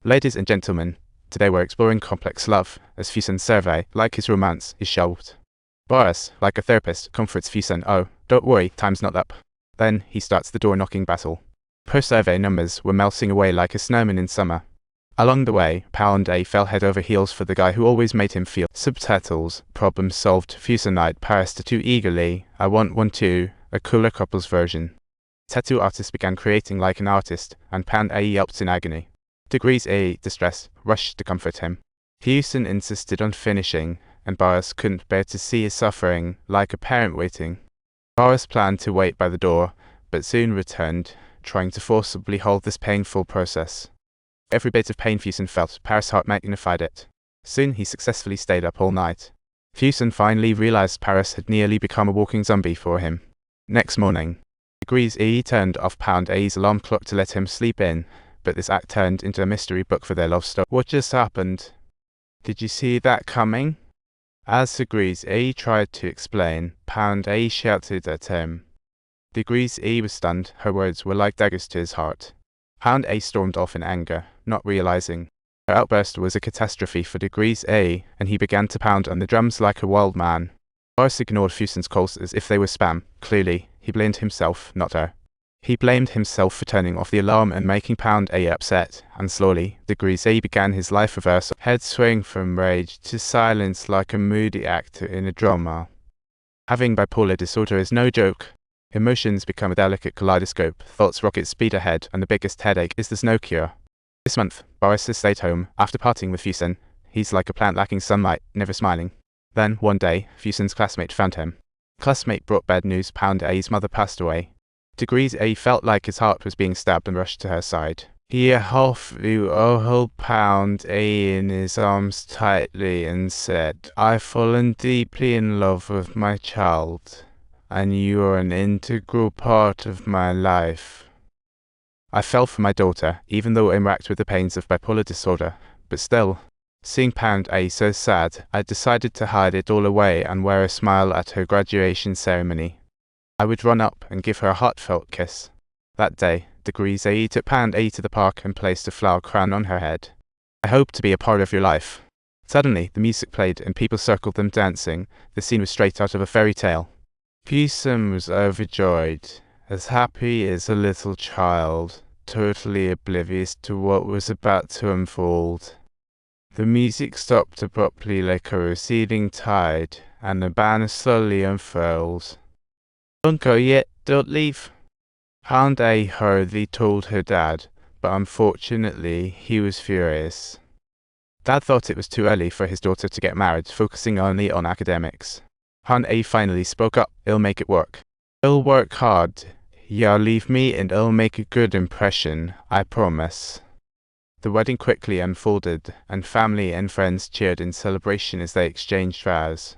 Ladies and gentlemen, today we're exploring complex love, as Fusun's survey, like his romance, is shelved. Baris, like a therapist, comforts Fusun. "Oh, don't worry, time's not up." Then he starts the door-knocking battle. Per survey numbers were melting away like a snowman in summer. Along the way, Pound A fell head over heels for the guy who always made him feel. Subtitles, problem solved. Fusun eyed Paris tattoo eagerly. "I want one too, a cooler couples version." Tattoo artist began creating like an artist, and Pound A yelped in agony. Degrees A, distress, rushed to comfort him. Fusun insisted on finishing, and Baris couldn't bear to see his suffering, like a parent waiting. Baris planned to wait by the door, but soon returned, trying to forcibly hold this painful process. Every bit of pain Fusun felt, Paris' heart magnified it. Soon he successfully stayed up all night. Fusun finally realized Paris had nearly become a walking zombie for him. Next morning, Degrees A turned off Pound A's alarm clock to let him sleep in, but this act turned into a mystery book for their love story. "What just happened? Did you see that coming?" As Degrees A tried to explain, Pound A shouted at him. Degrees A was stunned. Her words were like daggers to his heart. Pound A stormed off in anger, not realizing her outburst was a catastrophe for Degrees A, and he began to pound on the drums like a wild man. Baris ignored Fusun's calls as if they were spam. Clearly, he blamed himself, not her. He blamed himself for turning off the alarm and making Pound A upset, and slowly, Degrees A began his life reversal, head swaying from rage to silence like a moody actor in a drama. Having bipolar disorder is no joke. Emotions become a delicate kaleidoscope, thoughts rocket speed ahead, and the biggest headache is there's no cure. This month, Baris has stayed home. After parting with Fusun, he's like a plant lacking sunlight, never smiling. Then, one day, Fusun's classmate found him. Classmate brought bad news: Pound A's mother passed away. Degrees A felt like his heart was being stabbed and rushed to her side. He held Pound A in his arms tightly and said, "I've fallen deeply in love with my child, and you are an integral part of my life." I fell for my daughter, even though I'm racked with the pains of bipolar disorder, but still, seeing Pound A so sad, I decided to hide it all away and wear a smile at her graduation ceremony. I would run up and give her a heartfelt kiss. That day, Degrees A took Pound A to the park and placed a flower crown on her head. "I hope to be a part of your life." Suddenly, the music played and people circled them dancing. The scene was straight out of a fairy tale. Fusun was overjoyed, as happy as a little child, totally oblivious to what was about to unfold. The music stopped abruptly like a receding tide, and the banner slowly unfurled. "Don't go yet, don't leave." Pound A hurriedly told her dad, but unfortunately he was furious. Dad thought it was too early for his daughter to get married, focusing only on academics. Pound A finally spoke up. "I'll make it work. I'll work hard. Y'all leave me and I'll make a good impression, I promise." The wedding quickly unfolded, and family and friends cheered in celebration as they exchanged vows.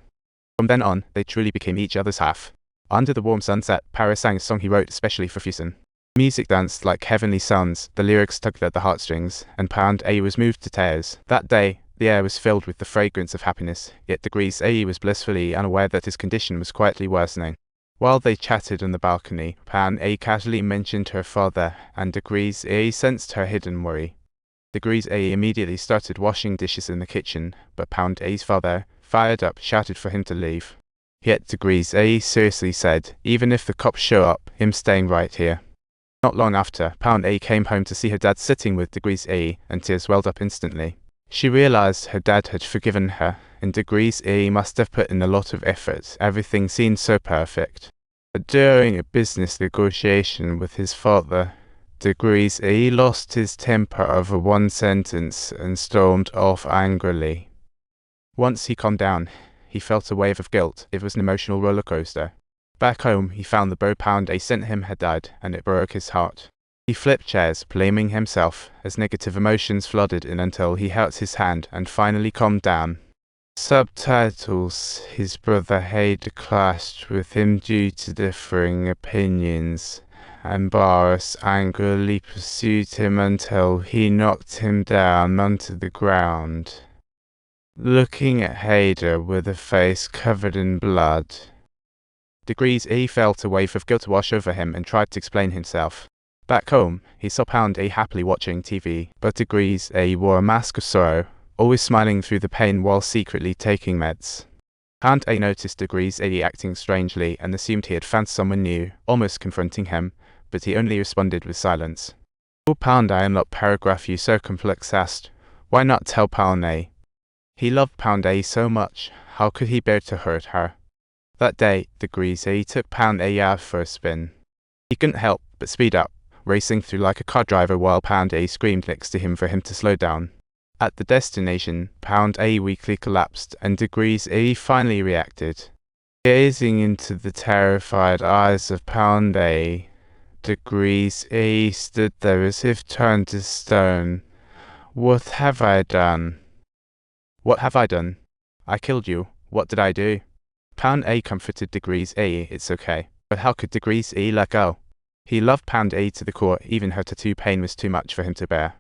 From then on, they truly became each other's half. Under the warm sunset, Paris sang a song he wrote especially for Fusun. Music danced like heavenly sounds, the lyrics tugged at the heartstrings, and Pound A was moved to tears. That day, the air was filled with the fragrance of happiness, yet Degrees A was blissfully unaware that his condition was quietly worsening. While they chatted on the balcony, Pound A casually mentioned her father, and Degrees A sensed her hidden worry. Degrees A immediately started washing dishes in the kitchen, but Pound A's father, fired up, shouted for him to leave. Yet Degrees A seriously said, "Even if the cops show up, I'm staying right here." Not long after, Pound A came home to see her dad sitting with Degrees A, and tears welled up instantly. She realized her dad had forgiven her, and Degrees A must have put in a lot of effort. Everything seemed so perfect. But during a business negotiation with his father, Degrees A lost his temper over one sentence and stormed off angrily. Once he calmed down, he felt a wave of guilt. It was an emotional roller coaster. Back home, he found the bow Pound A sent him had died, and it broke his heart. He flipped chairs, blaming himself, as negative emotions flooded in until he held his hand and finally calmed down. Subtitles: his brother Hader clashed with him due to differing opinions, and Baris angrily pursued him until he knocked him down onto the ground. Looking at Hader with a face covered in blood, Degrees A felt a wave of guilt wash over him and tried to explain himself. Back home, he saw Pound A happily watching TV, but Degrees A wore a mask of sorrow, always smiling through the pain while secretly taking meds. Pound A noticed Degrees A acting strangely and assumed he had found someone new, almost confronting him, but he only responded with silence. "Oh, Pound A, in that paragraph you so complex asked, why not tell Pound A?" He loved Pound A so much, how could he bear to hurt her? That day, Degrees A took Pound A out for a spin. He couldn't help but speed up, racing through like a car driver while Pound A screamed next to him for him to slow down. At the destination, Pound A weakly collapsed and Degrees A finally reacted. Gazing into the terrified eyes of Pound A, Degrees A stood there as if turned to stone. "What have I done?" "What have I done? I killed you. What did I do?" Pound A comforted Degrees A, "It's okay." But how could Degrees A let go? He loved Pound A to the core, even her tattoo pain was too much for him to bear.